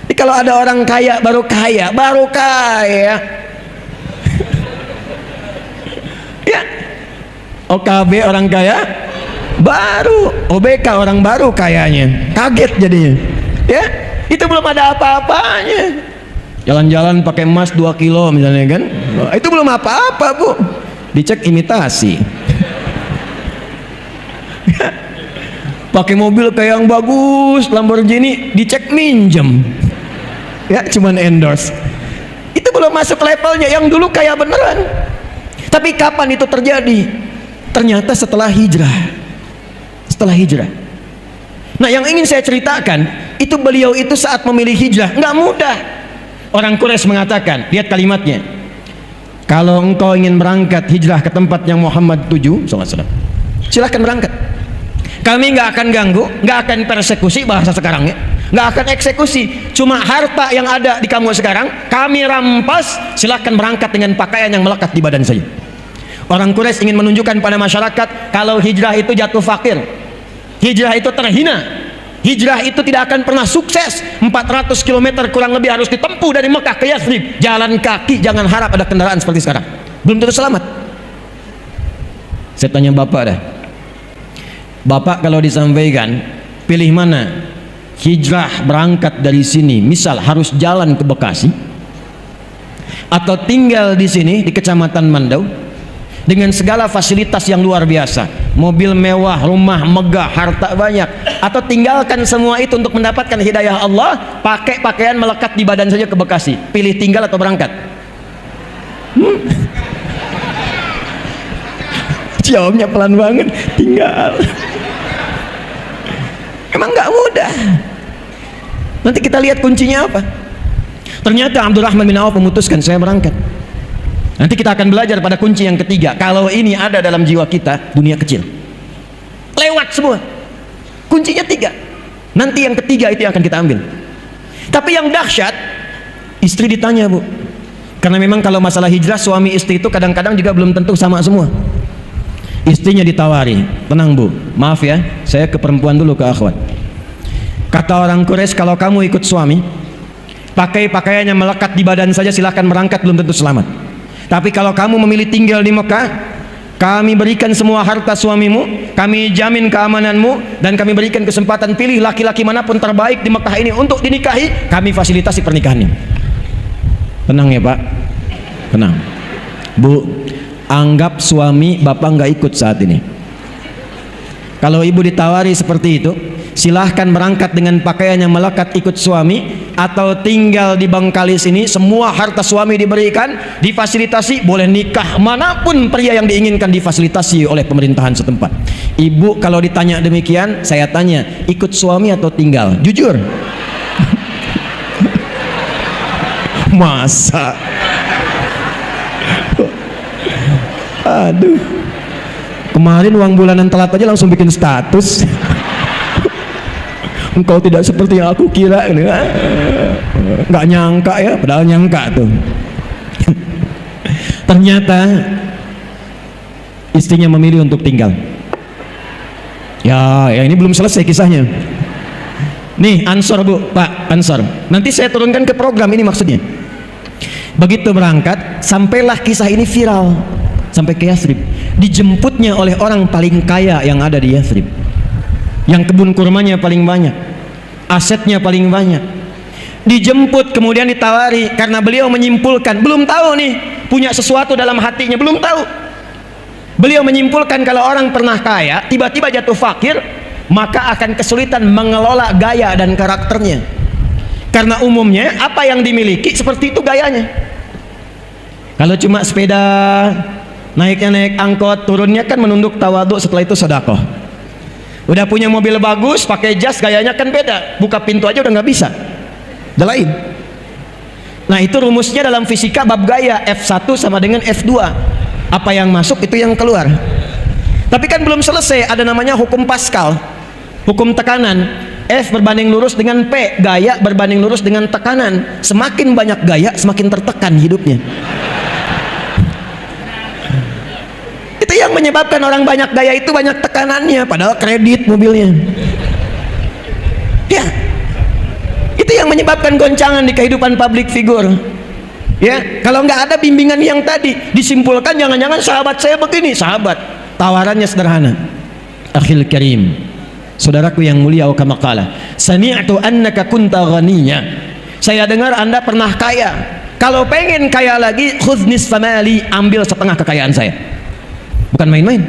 Jadi kalau ada orang kaya, baru kaya. Ya, OKB orang kaya, baru OBK orang baru kayanya. Kaget jadinya. Ya, itu belum ada apa-apanya. Jalan-jalan pakai emas 2 kilo misalnya kan, itu belum apa-apa bu, dicek imitasi. Pakai mobil kayak yang bagus Lamborghini, dicek minjem, ya cuman endorse. Itu belum masuk levelnya, yang dulu kaya beneran. Tapi kapan itu terjadi? Ternyata setelah hijrah. Setelah hijrah. Nah yang ingin saya ceritakan, itu beliau itu saat memilih hijrah nggak mudah. Orang Quraisy mengatakan, lihat kalimatnya, kalau engkau ingin berangkat hijrah ke tempat yang Muhammad tuju, silahkan berangkat. Kami nggak akan ganggu, nggak akan persekusi, bahasa sekarang ya, nggak akan eksekusi. Cuma harta yang ada di kamu sekarang kami rampas, silahkan berangkat dengan pakaian yang melekat di badan saja. Orang Quraisy ingin menunjukkan pada masyarakat kalau hijrah itu jatuh fakir, hijrah itu terhina. Hijrah itu tidak akan pernah sukses. 400 km kurang lebih harus ditempuh dari Mekah ke Yathrib. Jalan kaki, jangan harap ada kendaraan seperti sekarang. Belum tentu selamat. Saya tanya bapak dah. Bapak kalau disampaikan, pilih mana? Hijrah berangkat dari sini, misal harus jalan ke Bekasi, atau tinggal di sini di Kecamatan Mandau dengan segala fasilitas yang luar biasa, mobil mewah, rumah megah, harta banyak, atau tinggalkan semua itu untuk mendapatkan hidayah Allah, pakai pakaian melekat di badan saja ke Bekasi. Pilih tinggal atau berangkat? Jawabnya pelan banget, tinggal. Emang nggak mudah. Nanti kita lihat kuncinya apa. Ternyata Abdurrahman bin Auf memutuskan, saya berangkat. Nanti kita akan belajar pada kunci yang ketiga. Kalau ini ada dalam jiwa kita, dunia kecil lewat semua. Kuncinya 3. Nanti yang ketiga itu yang akan kita ambil. Tapi yang dahsyat, istri ditanya bu, karena memang kalau masalah hijrah suami istri itu kadang-kadang juga belum tentu sama semua. Istrinya ditawari, tenang bu, maaf ya, saya ke perempuan dulu, ke akhwat. Kata orang Quraisy, kalau kamu ikut suami, pakai pakaian yang melekat di badan saja, silahkan berangkat, belum tentu selamat. Tapi kalau kamu memilih tinggal di Mekah, kami berikan semua harta suamimu, kami jamin keamananmu, dan kami berikan kesempatan pilih laki-laki manapun terbaik di Mekah ini untuk dinikahi, kami fasilitasi pernikahannya. Tenang ya pak, tenang bu, anggap suami bapak nggak ikut saat ini. Kalau ibu ditawari seperti itu, silahkan berangkat dengan pakaian yang melekat ikut suami, atau tinggal di Bangkalis ini, semua harta suami diberikan, difasilitasi, boleh nikah manapun pria yang diinginkan, difasilitasi oleh pemerintahan setempat. Ibu kalau ditanya demikian, saya tanya, ikut suami atau tinggal? Jujur. Masa? Aduh. Kemarin uang bulanan telat aja langsung bikin status. Engkau tidak seperti yang aku kira. Nggak nyangka ya, padahal nyangka tuh. Ternyata istrinya memilih untuk tinggal. Ya ini belum selesai kisahnya. Nih Ansor bu, Pak Ansor. Nanti saya turunkan ke program ini maksudnya. Begitu berangkat, sampailah kisah ini viral sampai ke Yathrib. Dijemputnya oleh orang paling kaya yang ada di Yathrib, yang kebun kurmanya paling banyak, asetnya paling banyak. Dijemput kemudian ditawari karena beliau menyimpulkan, belum tahu nih, punya sesuatu dalam hatinya, belum tahu. Beliau menyimpulkan kalau orang pernah kaya tiba-tiba jatuh fakir, maka akan kesulitan mengelola gaya dan karakternya, karena umumnya apa yang dimiliki seperti itu gayanya. Kalau cuma sepeda, naiknya naik angkot, turunnya kan menunduk tawaduk, setelah itu sedekah. Udah punya mobil bagus, pakai jas, gayanya kan beda, buka pintu aja udah nggak bisa, udah lain. Nah itu rumusnya dalam fisika bab gaya, F1 sama dengan F2, apa yang masuk itu yang keluar. Tapi kan belum selesai, ada namanya hukum Pascal, hukum tekanan. F berbanding lurus dengan P, gaya berbanding lurus dengan tekanan. Semakin banyak gaya, semakin tertekan hidupnya. Itu yang menyebabkan orang banyak gaya itu banyak tekanannya, padahal kredit mobilnya. Ya, itu yang menyebabkan goncangan di kehidupan public figure. Ya, kalau nggak ada bimbingan yang tadi, disimpulkan jangan-jangan sahabat saya begini. Sahabat, tawarannya sederhana. Akhil karim, saudaraku yang mulia, kama qala, sami'tu annaka kunta ghaniyya. Saya dengar Anda pernah kaya. Kalau pengen kaya lagi, khudh nisfa mali, ambil setengah kekayaan saya. Bukan main-main.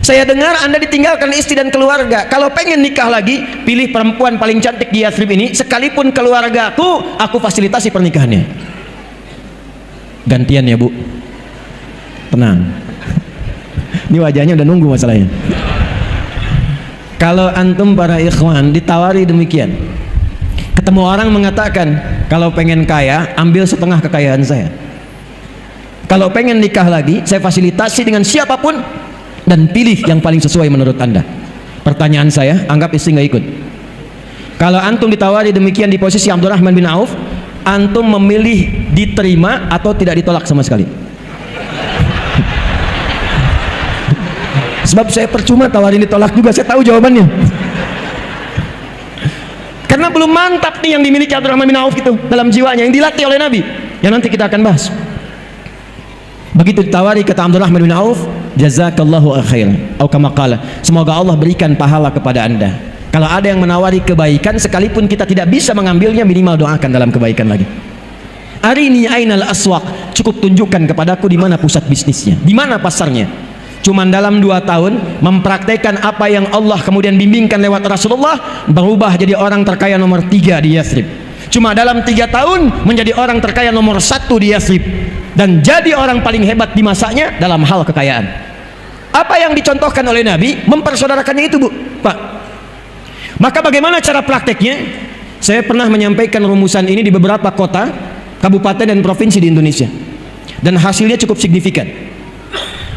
Saya dengar Anda ditinggalkan istri dan keluarga. Kalau pengen nikah lagi, pilih perempuan paling cantik di Yathrib ini, sekalipun keluargaku, aku fasilitasi pernikahannya. Gantian ya bu, tenang. Ini wajahnya udah nunggu masalahnya. Kalau antum para ikhwan ditawari demikian, ketemu orang mengatakan, kalau pengen kaya, ambil setengah kekayaan saya. Kalau pengen nikah lagi, saya fasilitasi dengan siapapun, dan pilih yang paling sesuai menurut Anda. Pertanyaan saya, anggap istri nggak ikut. Kalau antum ditawari demikian di posisi Abdurrahman bin Auf, antum memilih diterima atau tidak ditolak sama sekali? Sebab saya percuma tawarin ditolak juga, saya tahu jawabannya. Karena belum mantap nih yang dimiliki Abdurrahman bin Auf itu dalam jiwanya, yang dilatih oleh Nabi, yang nanti kita akan bahas. Begitu ditawari, kata Abdurrahman bin Auf, jazakallahu khairan, atau kama qala, semoga Allah berikan pahala kepada Anda. Kalau ada yang menawari kebaikan, sekalipun kita tidak bisa mengambilnya, minimal doakan dalam kebaikan lagi. Arini ainal aswaq, cukup tunjukkan kepadaku di mana pusat bisnisnya, di mana pasarnya. Cuman dalam 2 tahun mempraktekkan apa yang Allah kemudian bimbingkan lewat Rasulullah, berubah jadi orang terkaya nomor 3 di Yathrib. Cuma dalam 3 tahun menjadi orang terkaya nomor 1 di Yathrib, dan jadi orang paling hebat di masanya dalam hal kekayaan. Apa yang dicontohkan oleh Nabi, mempersaudarakannya itu bu, Pak. Maka bagaimana cara prakteknya? Saya pernah menyampaikan rumusan ini di beberapa kota, kabupaten dan provinsi di Indonesia, dan hasilnya cukup signifikan.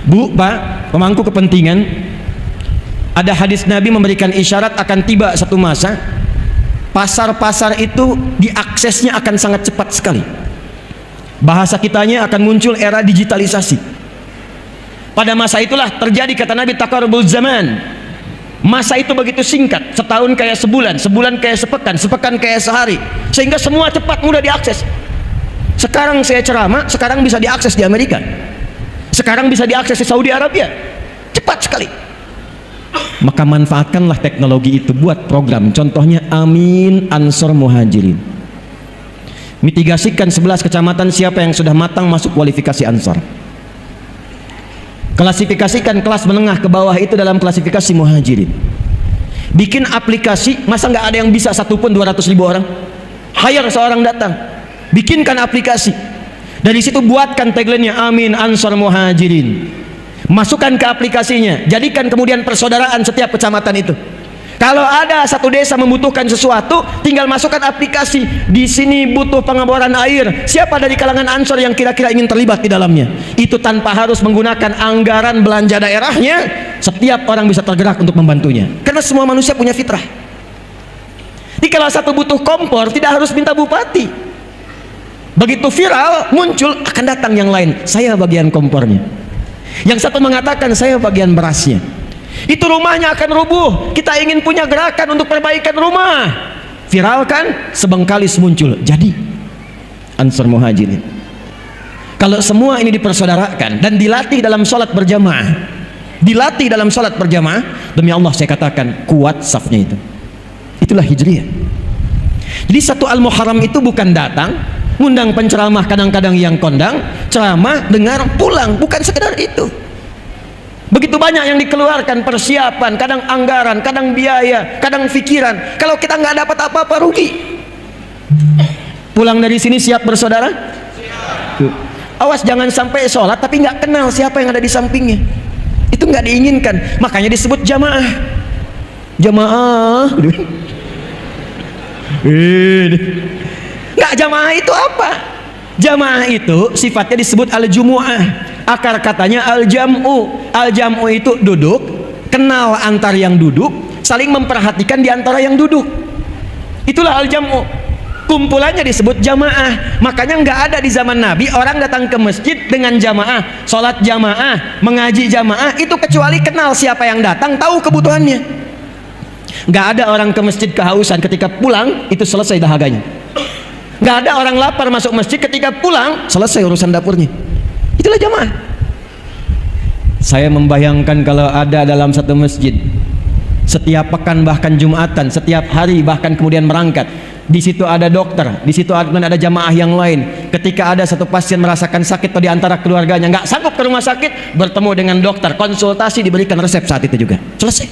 Bu, Pak, pemangku kepentingan, ada hadis Nabi memberikan isyarat akan tiba satu masa, pasar-pasar itu diaksesnya akan sangat cepat sekali. Bahasa kitanya akan muncul era digitalisasi. Pada masa itulah terjadi, kata Nabi, taqarrubul zaman. Masa itu begitu singkat, setahun kayak sebulan, sebulan kayak sepekan, sepekan kayak sehari, sehingga semua cepat, mudah diakses. Sekarang saya ceramah, sekarang bisa diakses di Amerika, sekarang bisa diakses di Saudi Arabia, cepat sekali. Maka manfaatkanlah teknologi itu buat program. Contohnya Amin Ansor Muhajirin. Mitigasikan 11 kecamatan siapa yang sudah matang masuk kualifikasi Ansor. Klasifikasikan kelas menengah ke bawah itu dalam klasifikasi Muhajirin. Bikin aplikasi, masa nggak ada yang bisa satupun 200.000 orang? Hire seorang datang, bikinkan aplikasi. Dari situ buatkan tagline-nya Amin Ansor Muhajirin. Masukkan ke aplikasinya, jadikan kemudian persaudaraan setiap kecamatan itu. Kalau ada satu desa membutuhkan sesuatu, tinggal masukkan aplikasi. Di sini butuh pengeboran air. Siapa dari kalangan Ansor yang kira-kira ingin terlibat di dalamnya? Itu tanpa harus menggunakan anggaran belanja daerahnya. Setiap orang bisa tergerak untuk membantunya. Karena semua manusia punya fitrah. Jadi kalau satu butuh kompor, tidak harus minta bupati. Begitu viral, muncul, akan datang yang lain. Saya bagian kompornya. Yang satu mengatakan, saya bagian berasnya. Itu rumahnya akan rubuh. Kita ingin punya gerakan untuk perbaikan rumah. Viral kan? Sebengkalis muncul. Jadi Ansor Muhajirin. Kalau semua ini dipersaudarakan dan dilatih dalam sholat berjamaah, dilatih dalam sholat berjamaah, demi Allah saya katakan kuat safnya itu. Itulah hijriyah. Jadi satu Al-Muharram itu bukan datang ngundang penceramah, kadang-kadang yang kondang ceramah, dengar, pulang, bukan sekedar itu. Begitu banyak yang dikeluarkan, persiapan, kadang anggaran, kadang biaya, kadang pikiran. Kalau kita nggak dapat apa-apa, rugi. Pulang dari sini siap bersaudara? Siap. Awas jangan sampai sholat tapi nggak kenal siapa yang ada di sampingnya. Itu nggak diinginkan. Makanya disebut jamaah. Jamaah. Nggak, jamaah itu apa? Jamaah itu sifatnya disebut al-jumu'ah. Akar katanya al-jam'u. Al-jam'u itu duduk, kenal antar yang duduk, saling memperhatikan di antara yang duduk. Itulah al-jam'u. Kumpulannya disebut jamaah. Makanya nggak ada di zaman Nabi orang datang ke masjid dengan jamaah, sholat jamaah, mengaji jamaah, itu kecuali kenal siapa yang datang, tahu kebutuhannya. Nggak ada orang ke masjid kehausan, ketika pulang itu selesai dahaganya. Nggak ada orang lapar masuk masjid, ketika pulang selesai urusan dapurnya. Itulah jamaah. Saya membayangkan kalau ada dalam satu masjid setiap pekan bahkan Jumatan, setiap hari bahkan kemudian merangkat. Di situ ada dokter, di situ ada jamaah yang lain. Ketika ada satu pasien merasakan sakit atau di antara keluarganya nggak sanggup ke rumah sakit, bertemu dengan dokter, konsultasi, diberikan resep saat itu juga. Selesai.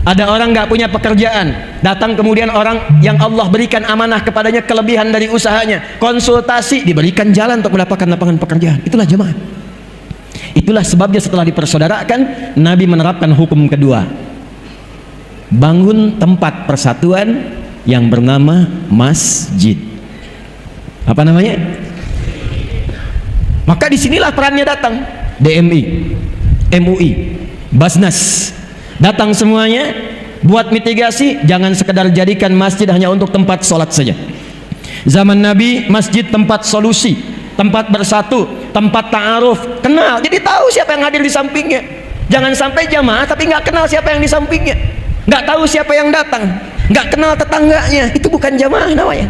Ada orang nggak punya pekerjaan, datang kemudian orang yang Allah berikan amanah kepadanya kelebihan dari usahanya, konsultasi, diberikan jalan untuk mendapatkan lapangan pekerjaan. Itulah jemaah. Itulah sebabnya setelah dipersaudarakan, Nabi menerapkan hukum kedua, bangun tempat persatuan yang bernama masjid. Apa namanya? Maka disinilah perannya datang. DMI, MUI, Basnas datang semuanya buat mitigasi. Jangan sekedar jadikan masjid hanya untuk tempat sholat saja. Zaman Nabi masjid tempat solusi, tempat bersatu, tempat ta'aruf, kenal, jadi tahu siapa yang hadir di sampingnya. Jangan sampai jamaah tapi nggak kenal siapa yang di sampingnya, nggak tahu siapa yang datang, nggak kenal tetangganya. Itu bukan jamaah namanya.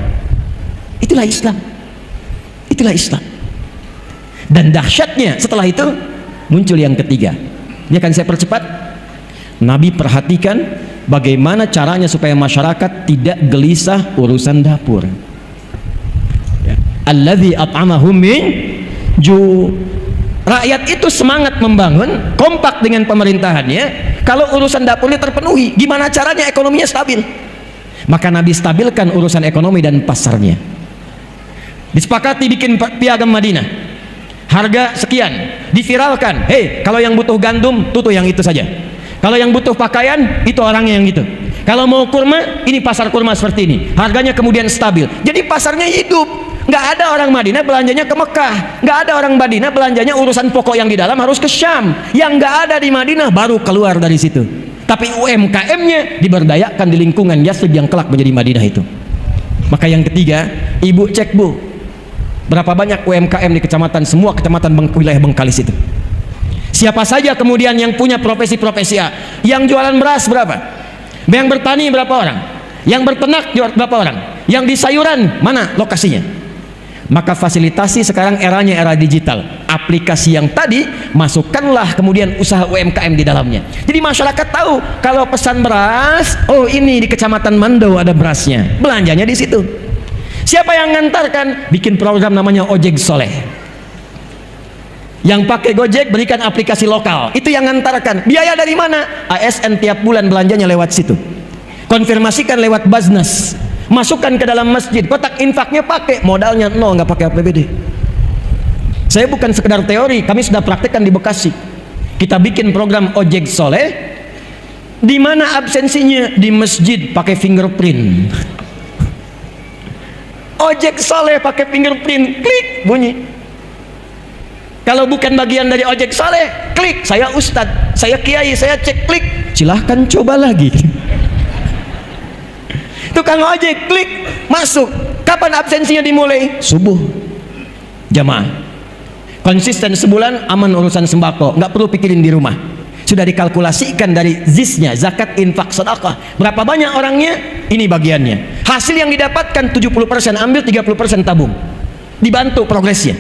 Itulah Islam. Itulah Islam. Dan dahsyatnya setelah itu muncul yang ketiga. Ini akan saya percepat. Nabi perhatikan bagaimana caranya supaya masyarakat tidak gelisah urusan dapur. Alladzi at'amahum min ju'. Rakyat itu semangat membangun, kompak dengan pemerintahannya. Kalau urusan dapurnya terpenuhi, gimana caranya ekonominya stabil? Maka Nabi stabilkan urusan ekonomi dan pasarnya. Disepakati bikin piagam Madinah, harga sekian, diviralkan. Hei, kalau yang butuh gandum, tutup yang itu saja. Kalau yang butuh pakaian, itu orangnya yang gitu. Kalau mau kurma, ini pasar kurma seperti ini. Harganya kemudian stabil. Jadi pasarnya hidup. Nggak ada orang Madinah belanjanya ke Mekah. Nggak ada orang Madinah belanjanya urusan pokok yang di dalam harus ke Syam. Yang nggak ada di Madinah baru keluar dari situ. Tapi UMKM-nya diberdayakan di lingkungan Yathrib yang kelak menjadi Madinah itu. Maka yang ketiga, ibu cek bu, berapa banyak UMKM di kecamatan, semua kecamatan wilayah Bengkalis itu. Siapa saja kemudian yang punya profesi-profesi A. Yang jualan beras berapa? Yang bertani berapa orang? Yang berternak berapa orang? Yang di sayuran mana lokasinya? Maka fasilitasi sekarang eranya era digital. Aplikasi yang tadi masukkanlah kemudian usaha UMKM di dalamnya. Jadi masyarakat tahu kalau pesan beras, oh ini di kecamatan Mando ada berasnya. Belanjanya di situ. Siapa yang ngantarkan? Bikin program namanya Ojek Soleh. Yang pakai Gojek berikan aplikasi lokal, itu yang ngantarkan. Biaya dari mana? ASN tiap bulan belanjanya lewat situ. Konfirmasikan lewat Basnas, masukkan ke dalam masjid, kotak infaknya pakai, modalnya nol, nggak pakai APBD. Saya bukan sekedar teori, kami sudah praktekkan di Bekasi. Kita bikin program Ojek Soleh, Di mana absensinya? Di masjid pakai fingerprint. Ojek saleh pakai fingerprint, klik bunyi. Kalau bukan bagian dari ojek saleh, klik saya ustadz, saya kiai, saya cek, klik. Silahkan coba lagi. Tukang ojek klik masuk. Kapan absensinya dimulai? Subuh. Jamaah. Konsisten sebulan aman urusan sembako, nggak perlu pikirin di rumah. Sudah dikalkulasikan dari zisnya, zakat, infak, sedekah. Berapa banyak orangnya? Ini bagiannya. Hasil yang didapatkan 70% ambil, 30% tabung. Dibantu progresnya.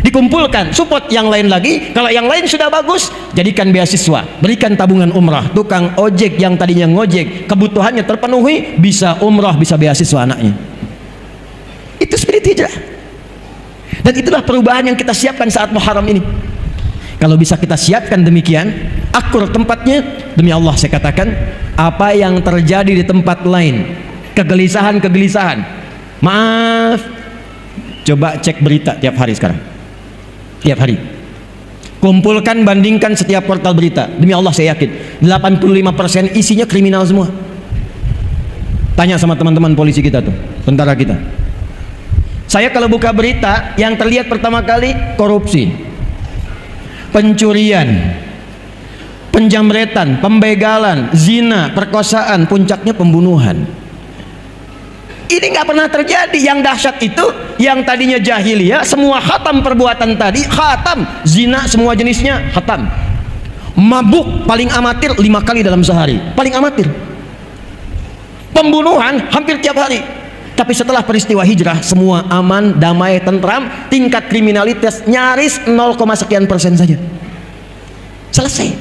Dikumpulkan, support yang lain lagi. Kalau yang lain sudah bagus, jadikan beasiswa, berikan tabungan umrah. Tukang ojek yang tadinya ngojek, kebutuhannya terpenuhi, bisa umrah, bisa beasiswa anaknya. Itu spirit hijrah. Dan itulah perubahan yang kita siapkan saat Muharram ini. Kalau bisa kita siapkan demikian, akur tempatnya, demi Allah saya katakan, apa yang terjadi di tempat lain, kegelisahan, maaf, coba cek berita tiap hari sekarang. Tiap hari kumpulkan, bandingkan setiap portal berita, demi Allah saya yakin 85% isinya kriminal semua. Tanya sama teman-teman polisi kita tuh, tentara kita. Saya kalau buka berita, yang terlihat pertama kali korupsi, pencurian, penjamretan, pembegalan, zina, perkosaan, puncaknya pembunuhan. Ini nggak pernah terjadi. Yang dahsyat itu, yang tadinya jahiliyah, semua khatam perbuatan tadi, khatam, zina semua jenisnya khatam. Mabuk paling amatir 5 kali dalam sehari, paling amatir. Pembunuhan hampir tiap hari. Tapi setelah peristiwa hijrah, semua aman, damai, tentram, tingkat kriminalitas nyaris 0,sekian% saja. Selesai.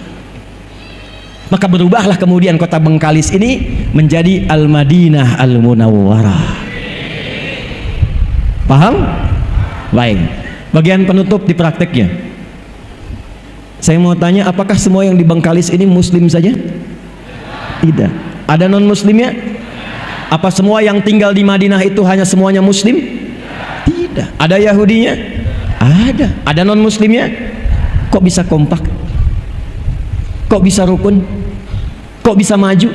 Maka berubahlah kemudian kota Bengkalis ini menjadi Al-Madinah Al-Munawwarah. Paham? Baik. Bagian penutup di prakteknya. Saya mau tanya, apakah semua yang di Bengkalis ini muslim saja? Tidak. Ada non-muslimnya? Apa semua yang tinggal di Madinah itu hanya semuanya muslim? Tidak. Ada Yahudinya? Ada. Ada non-muslimnya? Kok bisa kompak? Kok bisa rukun? Kok bisa maju?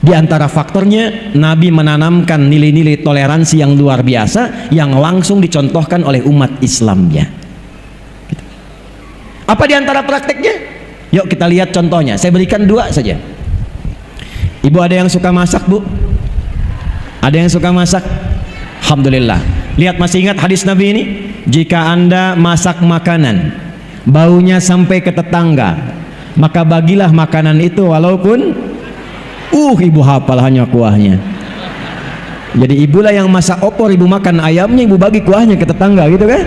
Di antara faktornya, Nabi menanamkan nilai-nilai toleransi yang luar biasa yang langsung dicontohkan oleh umat Islamnya. Apa di antara prakteknya? Yuk kita lihat contohnya. Saya berikan 2 saja. Ibu ada yang suka masak, Bu? Ada yang suka masak? Alhamdulillah. Lihat, masih ingat hadis Nabi ini? Jika Anda masak makanan, baunya sampai ke tetangga, maka bagilah makanan itu walaupun ibu hafal hanya kuahnya. Jadi ibulah yang masak opor, ibu makan ayamnya, ibu bagi kuahnya ke tetangga, gitu kan?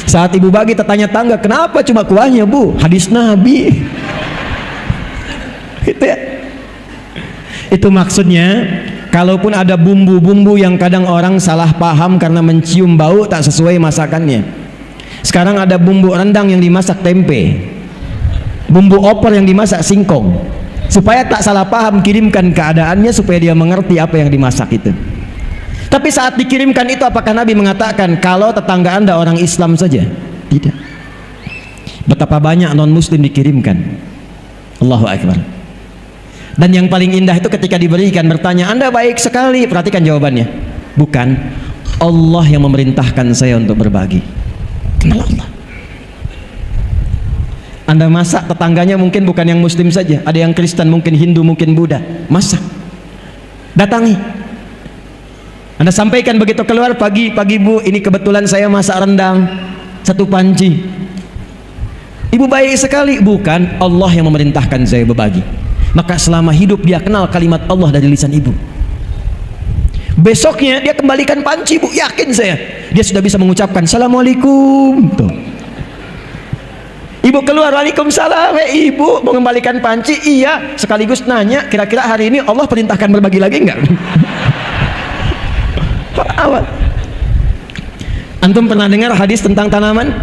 Saat ibu bagi, tetangga, kenapa cuma kuahnya, Bu? Hadis Nabi. Gitu ya. Itu maksudnya, kalaupun ada bumbu-bumbu yang kadang orang salah paham karena mencium bau tak sesuai masakannya. Sekarang ada bumbu rendang yang dimasak tempe, bumbu opor yang dimasak singkong. Supaya tak salah paham, kirimkan keadaannya supaya dia mengerti apa yang dimasak itu. Tapi saat dikirimkan itu, apakah Nabi mengatakan kalau tetangga Anda orang Islam saja? Tidak. Betapa banyak non-muslim dikirimkan. Allahu Akbar. Dan yang paling indah itu ketika diberikan, bertanya, Anda baik sekali. Perhatikan jawabannya. Bukan, Allah yang memerintahkan saya untuk berbagi. Kenal Allah. Anda masak, tetangganya mungkin bukan yang muslim saja, ada yang Kristen, mungkin Hindu, mungkin Buddha. Masak, datangi. Anda sampaikan begitu keluar, pagi Bu, ini kebetulan saya masak rendang 1 panci. Ibu baik sekali. Bukan, Allah yang memerintahkan saya berbagi. Maka selama hidup dia kenal kalimat Allah dari lisan ibu. Besoknya dia kembalikan panci, Bu, yakin saya dia sudah bisa mengucapkan Assalamualaikum. Tuh. Ibu keluar, Waalaikumsalam. Ibu mau mengembalikan panci? Iya. Sekaligus nanya, kira-kira hari ini Allah perintahkan berbagi lagi enggak? Antum pernah dengar hadis tentang tanaman?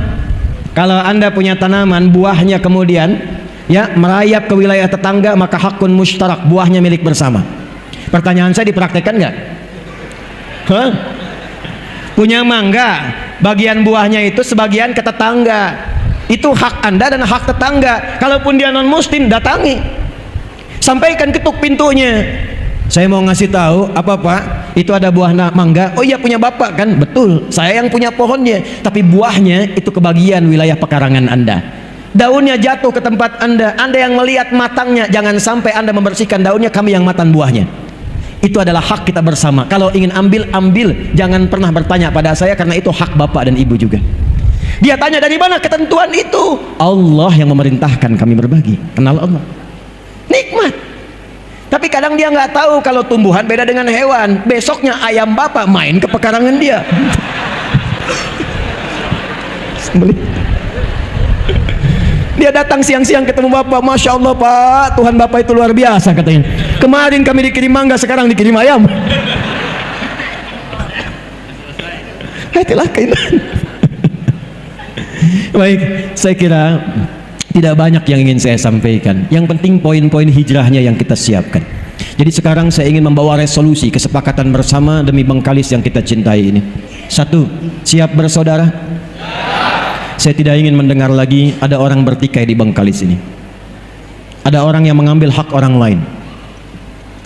Kalau Anda punya tanaman, buahnya kemudian merayap ke wilayah tetangga, maka hakun mustarak, buahnya milik bersama. Pertanyaan saya, dipraktekkan nggak? Punya mangga, bagian buahnya itu sebagian ke tetangga, Itu hak Anda dan hak tetangga. Kalaupun dia non muslim, datangi, sampaikan, ketuk pintunya. Saya mau ngasih tahu, apa Pak? Itu ada buah mangga. Oh iya, punya Bapak kan? Betul, saya yang punya pohonnya, tapi buahnya itu kebagian wilayah pekarangan Anda. Daunnya jatuh ke tempat Anda, Anda yang melihat matangnya. Jangan sampai Anda membersihkan daunnya, kami yang makan buahnya. Itu adalah hak kita bersama. Kalau ingin ambil, ambil. Jangan pernah bertanya pada saya, karena itu hak Bapak dan Ibu juga. Dia tanya, dari mana ketentuan itu? Allah yang memerintahkan kami berbagi. Kenal Allah, nikmat. Tapi kadang dia nggak tahu kalau tumbuhan beda dengan hewan. Besoknya ayam Bapak main ke pekarangan dia. Dia datang siang-siang ketemu Bapak, Masya Allah Pak, Tuhan Bapak itu luar biasa katanya. Kemarin kami dikirim mangga, sekarang dikirim ayam. Itulah keindahan. Baik, saya kira tidak banyak yang ingin saya sampaikan. Yang penting poin-poin hijrahnya yang kita siapkan. Jadi sekarang saya ingin membawa resolusi kesepakatan bersama demi Bengkalis yang kita cintai ini. 1. Siap bersaudara? Saya tidak ingin mendengar lagi ada orang bertikai di Bengkalis ini. Ada orang yang mengambil hak orang lain.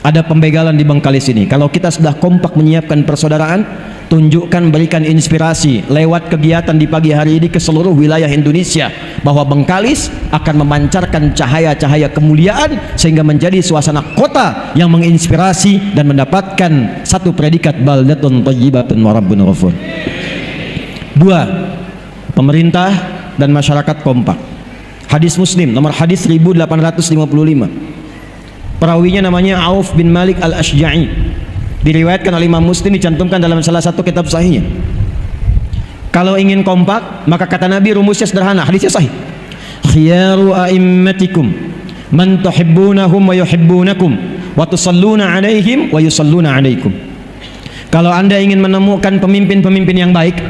Ada pembegalan di Bengkalis ini. Kalau kita sudah kompak menyiapkan persaudaraan, tunjukkan, berikan inspirasi lewat kegiatan di pagi hari ini ke seluruh wilayah Indonesia, bahwa Bengkalis akan memancarkan cahaya-cahaya kemuliaan sehingga menjadi suasana kota yang menginspirasi dan mendapatkan satu predikat baldatun thayyibatun wa rabbun ghafur. 2. Pemerintah dan masyarakat kompak. Hadis Muslim nomor hadis 1855. Perawinya namanya Auf bin Malik al-Ashja'i. Diriwayatkan oleh Imam Muslim, dicantumkan dalam salah satu kitab sahihnya. Kalau ingin kompak, maka kata Nabi rumusnya sederhana, hadisnya sahih. Khiyaru a'immatikum man tuhibbunahum wa yuhibbunakum wa tusalluna alaihim wa yusalluna alaikum. Kalau Anda ingin menemukan pemimpin-pemimpin yang baik,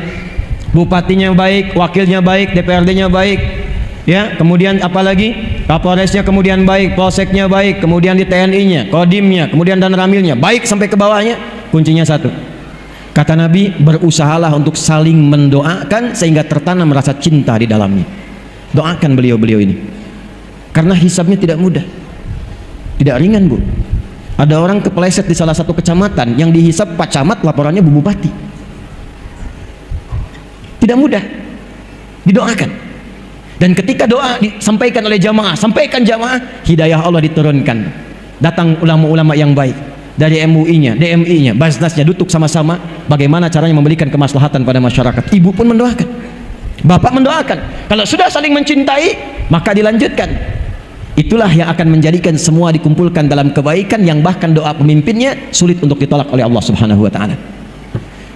bupatinya baik, wakilnya baik, DPRD-nya baik, ya, kemudian apalagi Kapolresnya kemudian baik, polseknya baik, kemudian di TNI-nya, Kodimnya, kemudian dan ramilnya baik sampai ke bawahnya, kuncinya satu. Kata Nabi, berusahalah untuk saling mendoakan sehingga tertanam rasa cinta di dalamnya. Doakan beliau-beliau ini, karena hisabnya tidak mudah, tidak ringan Bu. Ada orang kepleset di salah satu kecamatan, yang dihisab Pak Camat, laporannya Bu Bupati. Tidak mudah, didoakan. Dan ketika doa disampaikan oleh jamaah, sampaikan jamaah, hidayah Allah diturunkan. Datang ulama-ulama yang baik dari MUI-nya, DMI-nya, Basnasnya, duduk sama-sama bagaimana caranya memberikan kemaslahatan pada masyarakat. Ibu pun mendoakan, bapak mendoakan. Kalau sudah saling mencintai, maka dilanjutkan. Itulah yang akan menjadikan semua dikumpulkan dalam kebaikan, yang bahkan doa pemimpinnya sulit untuk ditolak oleh Allah Subhanahu wa taala.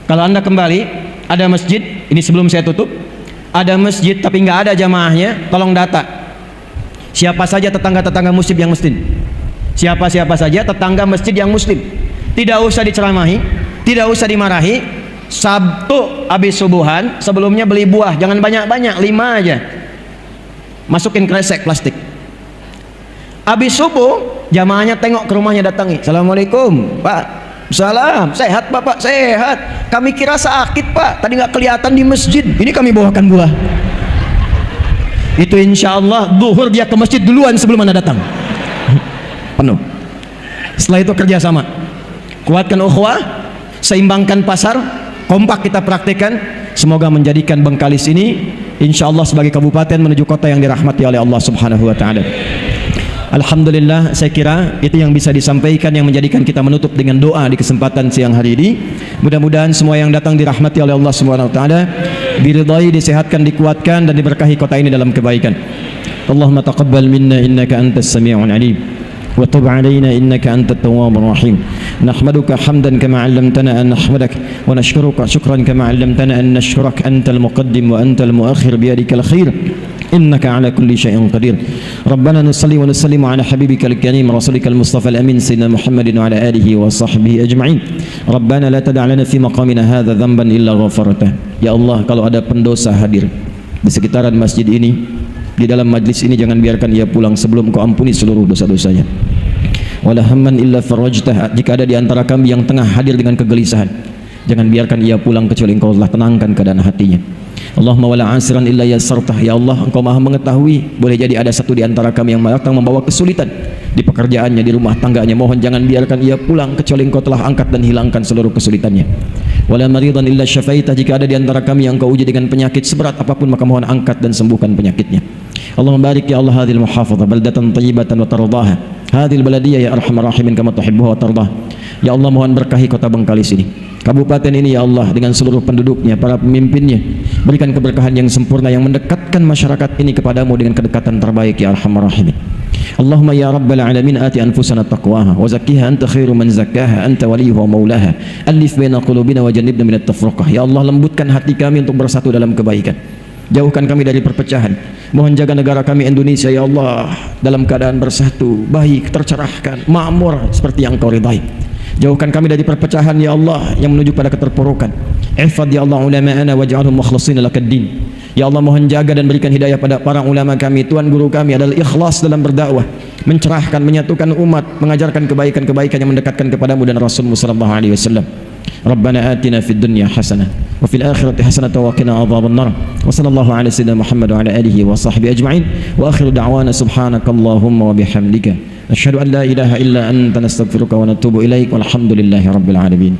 Kalau Anda kembali, ada masjid, ini sebelum saya tutup, ada masjid tapi nggak ada jamaahnya, tolong data siapa saja tetangga-tetangga muslim yang muslim, siapa saja tetangga masjid yang muslim. Tidak usah diceramahi, tidak usah dimarahi. Sabtu habis subuhan, sebelumnya beli buah, jangan banyak-banyak, 5 aja, masukin kresek plastik. Habis subuh, jamaahnya tengok ke rumahnya, datangi, Assalamualaikum Pak. Salam, sehat Bapak? Sehat. Kami kira sakit Pak, tadi nggak kelihatan di masjid, ini kami bawakan buah. Itu insya Allah zuhur dia ke masjid duluan sebelum Anda datang. Penuh. Setelah itu kerjasama, kuatkan ukhuwah, seimbangkan pasar, kompak kita praktekkan. Semoga menjadikan Bengkalis ini insya Allah sebagai kabupaten menuju kota yang dirahmati oleh Allah Subhanahu wa taala. Alhamdulillah, saya kira itu yang bisa disampaikan, yang menjadikan kita menutup dengan doa di kesempatan siang hari ini. Mudah-mudahan semua yang datang dirahmati oleh Allah Subhanahu wa taala, diridhai, disehatkan, dikuatkan dan diberkahi kota ini dalam kebaikan. Allahumma taqabbal minna innaka antas sami'un alim wa tub 'alaina innaka antat tawwabur rahim. Nahmaduka hamdan kama 'allamtana an nahmadak wa nashkuruka syukran kama 'allamtana an nashkurak, antal muqaddim wa antal muakhir biyadikal khair. إنك على كل شيء قدير. ربنا نصلي ونسلم على حبيبك الكريم رسولك المصطفى الأمين سيدنا محمد وعلى آله وصحبه أجمعين. ربنا لا تدع لنا في مقامنا هذا ذنبا إلا غفرته. Ya Allah, kalau ada pendosa hadir di sekitaran masjid ini, di dalam majlis ini, jangan biarkan ia pulang sebelum Kau ampuni seluruh dosa-dosanya. Wala hamman illa farajtah. Jika ada di antara kami yang tengah hadir dengan kegelisahan, jangan biarkan ia pulang kecuali Engkau telah tenangkan keadaan hatinya. Allahumma wala asiran illa yassartah. Ya Allah, Engkau Maha mengetahui, boleh jadi ada satu di antara kami yang datang membawa kesulitan di pekerjaannya, di rumah tangganya. Mohon jangan biarkan ia pulang kecuali Engkau telah angkat dan hilangkan seluruh kesulitannya. Wala maridan illa syafaitah. Jika ada di antara kami yang Engkau uji dengan penyakit seberat apapun, maka mohon angkat dan sembuhkan penyakitnya. Allahumma barik ya Allah hadhil muhafazah baldatan tayyibatan wa tardaha, hadhil baladiyah ya arhamar rahimin kama tuhibbuha wa tardah. Ya Allah, mohon berkahi kota Bengkalis ini, kabupaten ini ya Allah, dengan seluruh penduduknya, para pemimpinnya. Berikan keberkahan yang sempurna yang mendekatkan masyarakat ini kepadamu dengan kedekatan terbaik ya arhamar rahimin. Allahumma ya rabbal alamin ati anfusana taqwaha wa zakkiha anta khairu man zakkaha anta waliyuha wa maulaha alif baina qulubina wa jannibna minat tafruqah. Ya Allah, lembutkan hati kami untuk bersatu dalam kebaikan, jauhkan kami dari perpecahan. Mohon jaga negara kami Indonesia ya Allah dalam keadaan bersatu, baik, tercerahkan, makmur seperti yang Kau ridai. Jauhkan kami dari perpecahan ya Allah yang menuju pada keterpurukan. Ihfad ya Allah ulama'ana waj'alhum mukhlishina lakaddin. Ya Allah, mohon jaga dan berikan hidayah pada para ulama kami. Tuan guru kami adalah ikhlas dalam berdakwah, mencerahkan, menyatukan umat, mengajarkan kebaikan-kebaikan yang mendekatkan kepadamu dan Rasulmu sallallahu alaihi wasallam. Rabbana atina fid dunya hasanah wa fil akhirati hasanah wa qina adzabannar. Wa sallallahu ala sayyidina Muhammad wa ala alihi wa sahbihi ajma'in. Wa akhiru da'wana subhanakallahumma wa bihamdika asyhadu an la ilaha illa anta nastaghfiruka wa natubu ilaik. Walhamdulillahi rabbil alamin.